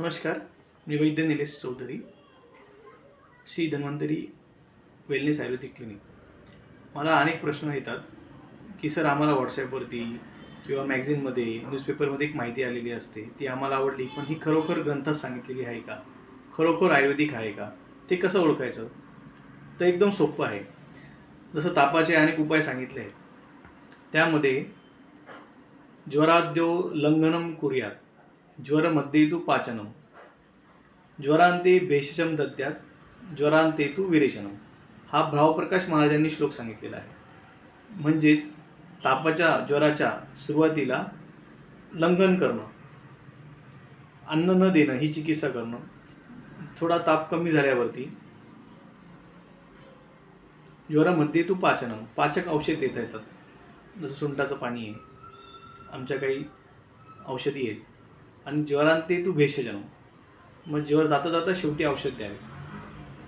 नमस्कार. मी वैद्य निलेश चौधरी, श्री धन्वंतरी वेलनेस आयुर्वेदिक क्लिनिक. मला अनेक प्रश्न येतात की सर आम्हाला व्हॉट्सॲपवरती किंवा मॅगझिनमध्ये न्यूजपेपरमध्ये एक माहिती आलेली असते, ती आम्हाला आवडली, पण ही खरोखर ग्रंथात सांगितलेली आहे का? खरोखर आयुर्वेदिक आहे का? ते कसं ओळखायचं? तर एकदम सोपं आहे. जसं तापाचे अनेक उपाय सांगितले आहेत, त्यामध्ये ज्वराद्यो लंघनम कुर्यात, ज्वरमध्ये तु पाचनम, ज्वरांते भेषजम दद्यात, ज्वरांते तु विरेचनम, हा भावप्रकाश महाराजांनी श्लोक सांगितलेला आहे. म्हणजेच ज्वराच्या सुरुवातीला लंघन करणं, अन्न न देणं ही चिकित्सा करणं. थोडा ताप कमी झाल्यावरती ज्वरामध्ये तु पाचनम, पाचक औषध देता येतात. जसं सुंठाचं पाणी आहे, आमच्या काही औषधी आहेत. आणि ज्वरांते तु भेषजनम, मग ज्वर जाता जाता शेवटी औषध द्यावे.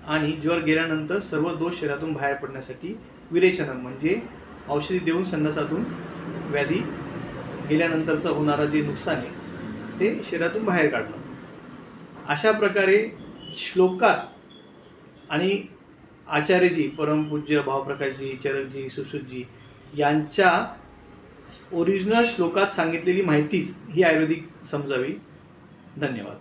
आणि ज्वर गेल्यानंतर सर्व दोष शरीरातून बाहेर पडण्यासाठी विरेचन, म्हणजे औषधी देऊन संडासातून व्याधी गेल्यानंतरचं होणारं जे नुकसान आहे ते शरीरातून बाहेर काढणं. अशा प्रकारे श्लोकात आणि आचार्यजी परमपूज्य भावप्रकाशजी, चरकजी, सुश्रुतजी यांच्या ओरिजिनल श्लोकात सांगितलेली माहितीच ही आयुर्वेदिक समजावी. धन्यवाद.